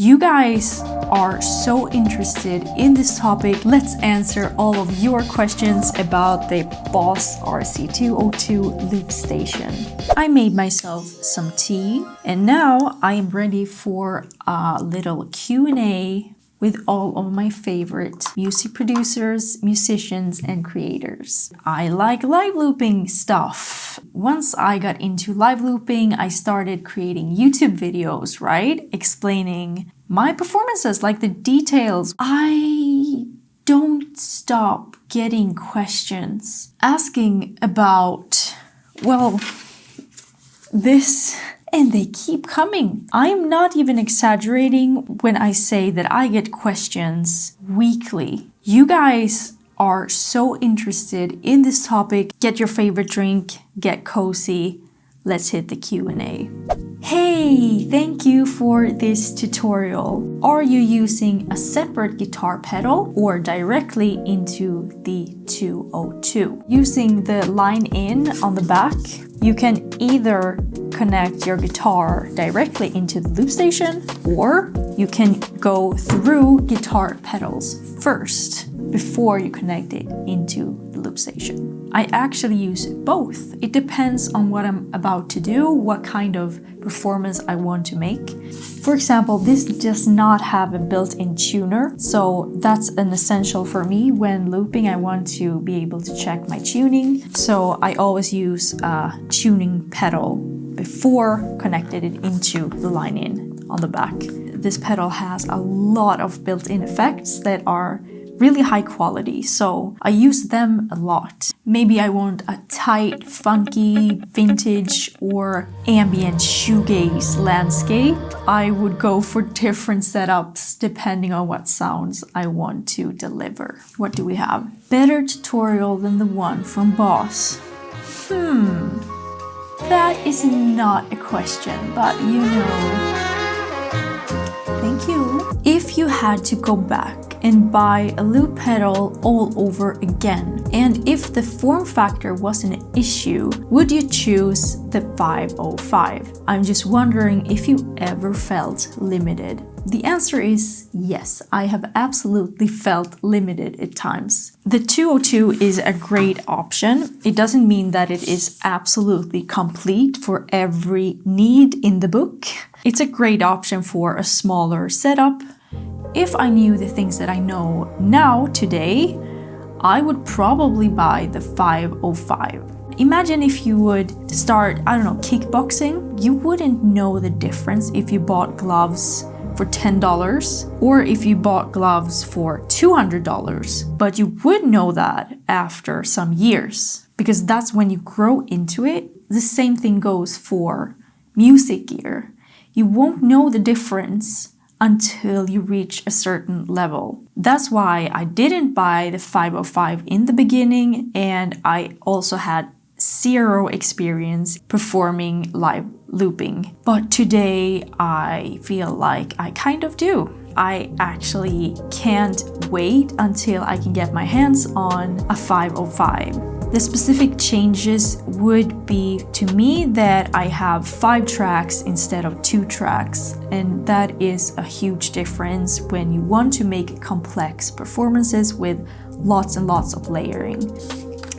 You guys are so interested in this topic. Let's answer all of your questions about the Boss RC202 loop station. I made myself some tea and now I am ready for a little Q&A with all of my favorite music producers, musicians, and creators. I like live looping stuff. Once I got into live looping, I started creating YouTube videos, right? Explaining my performances, like the details. I don't stop getting questions asking about, well, this. And they keep coming. I'm not even exaggerating when I say that I get questions weekly. You guys are so interested in this topic. Get your favorite drink, get cozy. Let's hit the Q&A. Hey, thank you for this tutorial. Are you using a separate guitar pedal or directly into the 202? Using the line in on the back, you can either connect your guitar directly into the loop station, or you can go through guitar pedals first before you connect it into the loop station. I actually use both. It depends on what I'm about to do, what kind of performance I want to make. For example, this does not have a built-in tuner, so that's an essential for me. When looping, I want to be able to check my tuning, so I always use a tuning pedal before connecting it into the line in on the back. This pedal has a lot of built-in effects that are really high quality, so I use them a lot. Maybe I want a tight, funky, vintage or ambient shoegaze landscape. I would go for different setups depending on what sounds I want to deliver. What do we have? Better tutorial than the one from Boss. That is not a question, but you know. Thank you. If you had to go back and buy a loop pedal all over again, and if the form factor wasn't an issue, would you choose the 505? I'm just wondering if you ever felt limited. The answer is yes, I have absolutely felt limited at times. The 202 is a great option. It doesn't mean that it is absolutely complete for every need in the book. It's a great option for a smaller setup. If I knew the things that I know now today, I would probably buy the 505. Imagine if you would start, I don't know, kickboxing. You wouldn't know the difference if you bought gloves for $10 or if you bought gloves for $200. But you would know that after some years, because that's when you grow into it. The same thing goes for music gear. You won't know the difference until you reach a certain level. That's why I didn't buy the 505 in the beginning, and I also had zero experience performing live looping. But today I feel like I kind of do. I actually can't wait until I can get my hands on a 505. The specific changes would be to me that I have 5 tracks instead of 2 tracks, and that is a huge difference when you want to make complex performances with lots and lots of layering.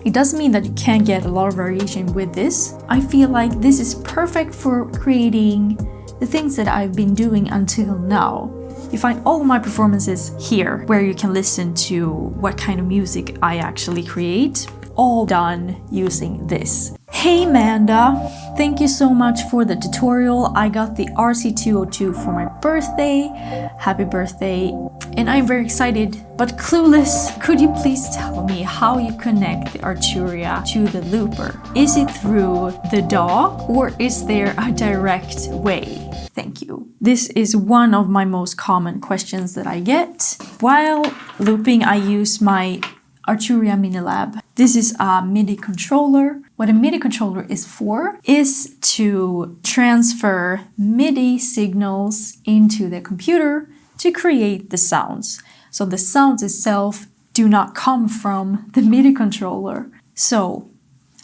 It doesn't mean that you can't get a lot of variation with this. I feel like this is perfect for creating the things that I've been doing until now. You find all my performances here, where you can listen to what kind of music I actually create, all done using this. Hey Manda, thank you so much for the tutorial. I got the RC202 for my birthday. Happy birthday. And I'm very excited, but clueless. Could you please tell me how you connect the Arturia to the looper? Is it through the DAW or is there a direct way? Thank you. This is one of my most common questions that I get. While looping, I use my Arturia Minilab. This is a MIDI controller. What a MIDI controller is for is to transfer MIDI signals into the computer to create the sounds. So the sounds itself do not come from the MIDI controller. So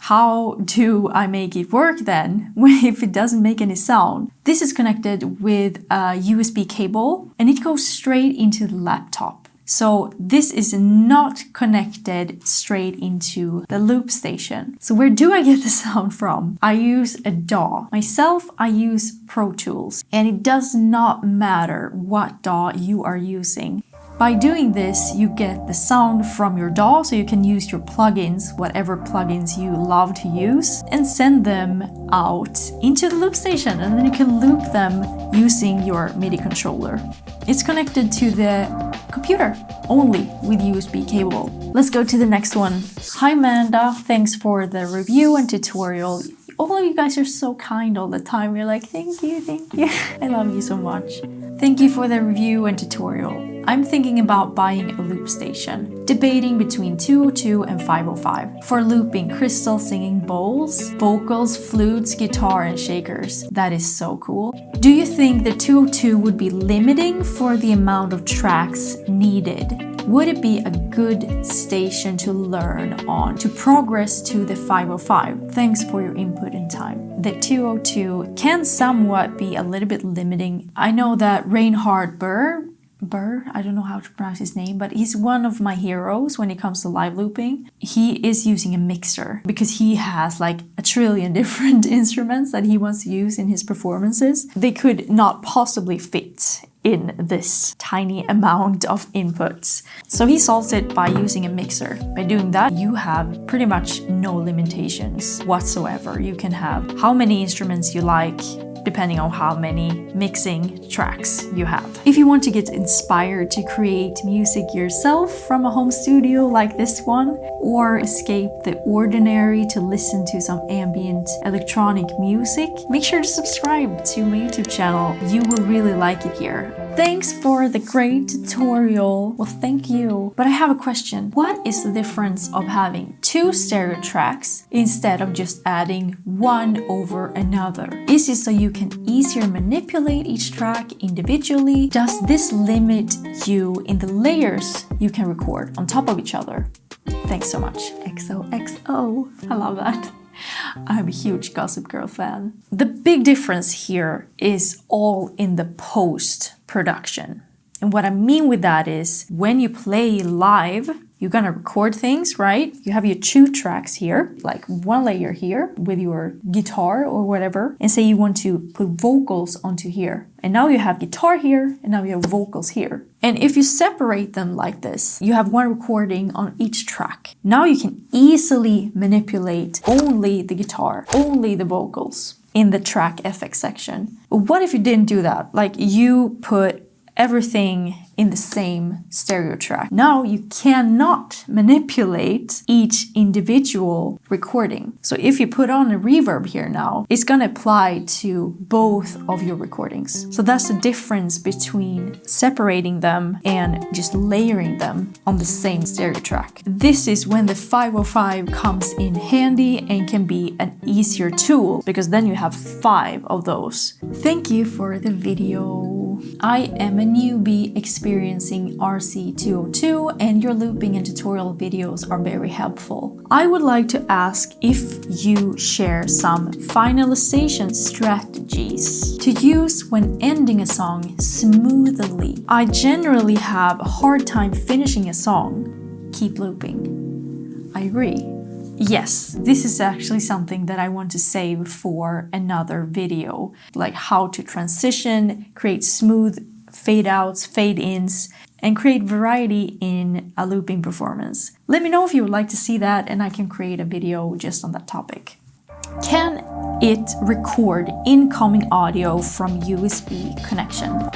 How do I make it work then if it doesn't make any sound? This is connected with a USB cable and it goes straight into the laptop. So this is not connected straight into the loop station. So where do I get the sound from? I use a DAW. Myself, I use Pro Tools, and it does not matter what DAW you are using. By doing this, you get the sound from your DAW, so you can use your plugins, whatever plugins you love to use, and send them out into the loop station, and then you can loop them using your MIDI controller. It's connected to the computer only with USB cable. Let's go to the next one. Hi Amanda, thanks for the review and tutorial. All of you guys are so kind all the time. You're like, thank you, thank you. I love you so much. Thank you for the review and tutorial. I'm thinking about buying a loop station, debating between 202 and 505 for looping crystal singing bowls, vocals, flutes, guitar, and shakers. That is so cool. Do you think the 202 would be limiting for the amount of tracks needed? Would it be a good station to learn on to progress to the 505? Thanks for your input and time. The 202 can somewhat be a little bit limiting. I know that Reinhard Burr, I don't know how to pronounce his name, but he's one of my heroes when it comes to live looping. He is using a mixer because he has like a trillion different instruments that he wants to use in his performances. They could not possibly fit in this tiny amount of inputs. So he solves it by using a mixer. By doing that, you have pretty much no limitations whatsoever. You can have how many instruments you like, depending on how many mixing tracks you have. If you want to get inspired to create music yourself from a home studio like this one, or escape the ordinary to listen to some ambient electronic music, make sure to subscribe to my YouTube channel. You will really like it here. Thanks for the great tutorial. Well, thank you. But I have a question. What is the difference of having 2 stereo tracks instead of just adding one over another? Is it so you can easier manipulate each track individually? Does this limit you in the layers you can record on top of each other? Thanks so much. XOXO. I love that. I'm a huge Gossip Girl fan. The big difference here is all in the post-production. And what I mean with that is when you play live, you're gonna record things, right? You have your 2 tracks here, like one layer here with your guitar or whatever, and say you want to put vocals onto here. And now you have guitar here, and now you have vocals here. And if you separate them like this, you have one recording on each track. Now you can easily manipulate only the guitar, only the vocals in the track FX section. But what if you didn't do that? Like you put everything in the same stereo track. Now you cannot manipulate each individual recording. So if you put on a reverb here now, it's gonna apply to both of your recordings. So that's the difference between separating them and just layering them on the same stereo track. This is when the 505 comes in handy and can be an easier tool because then you have 5 of those. Thank you for the video. I am a newbie experiencing RC202 and your looping and tutorial videos are very helpful. I would like to ask if you share some finalization strategies to use when ending a song smoothly. I generally have a hard time finishing a song. Keep looping. I agree. Yes, this is actually something that I want to save for another video, like how to transition, create smooth fade outs, fade ins, and create variety in a looping performance. Let me know if you would like to see that and I can create a video just on that topic. Can it record incoming audio from USB connection?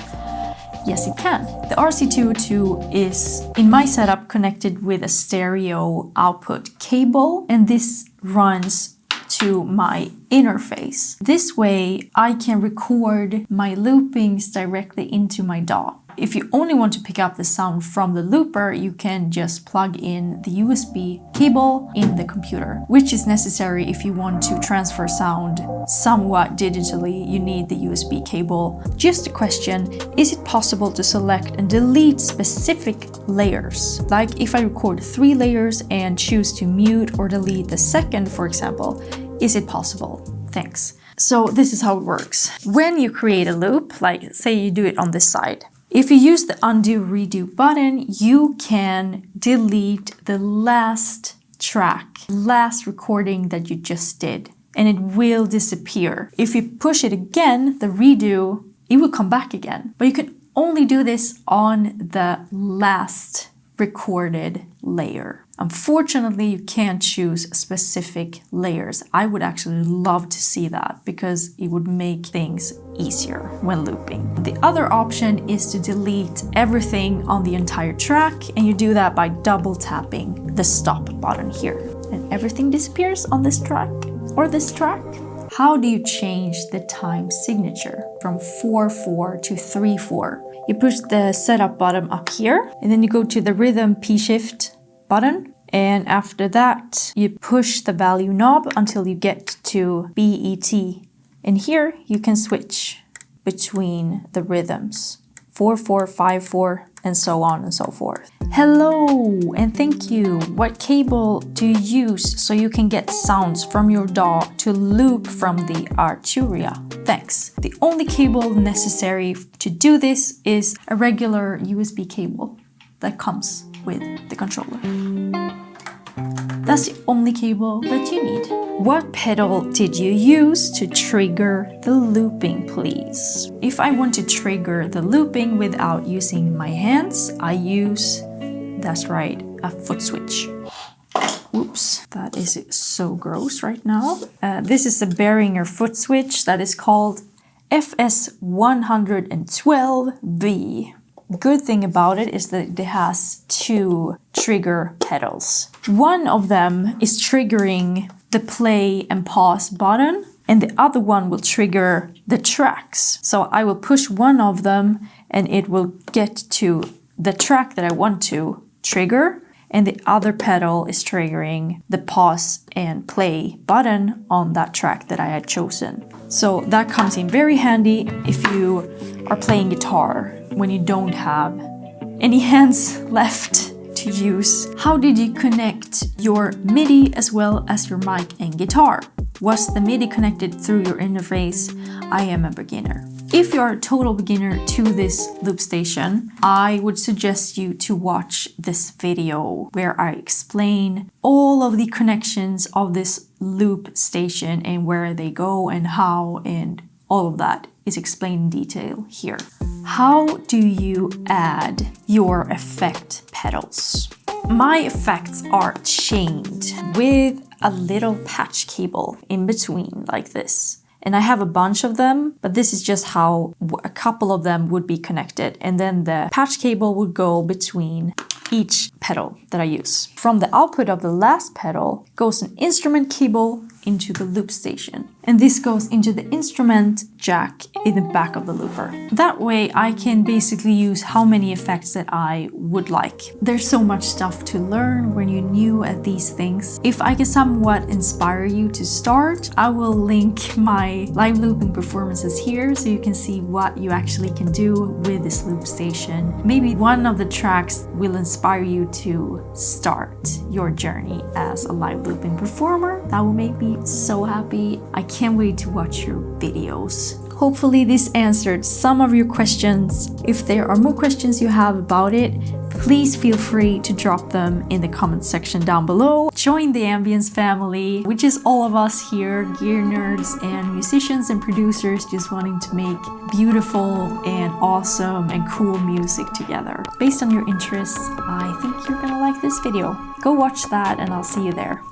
Yes, it can. The RC202 is, in my setup, connected with a stereo output cable, and this runs to my interface. This way, I can record my loopings directly into my DAW. If you only want to pick up the sound from the looper, you can just plug in the USB cable in the computer, which is necessary if you want to transfer sound somewhat digitally. You need the USB cable. Just a question, is it possible to select and delete specific layers? Like if I record 3 layers and choose to mute or delete the second, for example, is it possible? Thanks. So this is how it works. When you create a loop, like say you do it on this side, if you use the undo redo button, you can delete the last track, last recording that you just did, and it will disappear. If you push it again, the redo, it will come back again. But you can only do this on the last recorded layer. Unfortunately, you can't choose specific layers. I would actually love to see that because it would make things easier when looping. The other option is to delete everything on the entire track, and you do that by double tapping the stop button here. And everything disappears on this track or this track. How do you change the time signature from 4/4 to 3/4? You push the setup button up here, and then you go to the rhythm P-shift button. And after that, you push the value knob until you get to BET. And here you can switch between the rhythms. 4/4, 5/4, and so on and so forth. Hello and thank you. What cable do you use so you can get sounds from your DAW to loop from the Arturia? Thanks. The only cable necessary to do this is a regular USB cable that comes with the controller. That's the only cable that you need. What pedal did you use to trigger the looping, please? If I want to trigger the looping without using my hands, I use, that's right, a foot switch. Oops, that is so gross right now. This is a Behringer foot switch that is called FS112V. Good thing about it is that it has 2 trigger pedals. One of them is triggering the play and pause button, and the other one will trigger the tracks. So I will push one of them and it will get to the track that I want to trigger, and the other pedal is triggering the pause and play button on that track that I had chosen. So that comes in very handy if you are playing guitar when you don't have any hands left to use. How did you connect your MIDI as well as your mic and guitar? Was the MIDI connected through your interface? I am a beginner. If you're a total beginner to this loop station, I would suggest you to watch this video where I explain all of the connections of this loop station and where they go and how, and all of that is explained in detail here. How do you add your effect pedals? My effects are chained with a little patch cable in between like this. And I have a bunch of them, but this is just how a couple of them would be connected. And then the patch cable would go between each pedal that I use. From the output of the last pedal goes an instrument cable into the loop station. And this goes into the instrument jack in the back of the looper. That way I can basically use how many effects that I would like. There's so much stuff to learn when you're new at these things. If I can somewhat inspire you to start, I will link my live looping performances here so you can see what you actually can do with this loop station. Maybe one of the tracks will inspire you to start your journey as a live looping performer. That will make me so happy. I can't wait to watch your videos. Hopefully this answered some of your questions. If there are more questions you have about it, please feel free to drop them in the comment section down below. Join the Ambience family, which is all of us here, gear nerds and musicians and producers just wanting to make beautiful and awesome and cool music together. Based on your interests, I think you're gonna like this video. Go watch that and I'll see you there.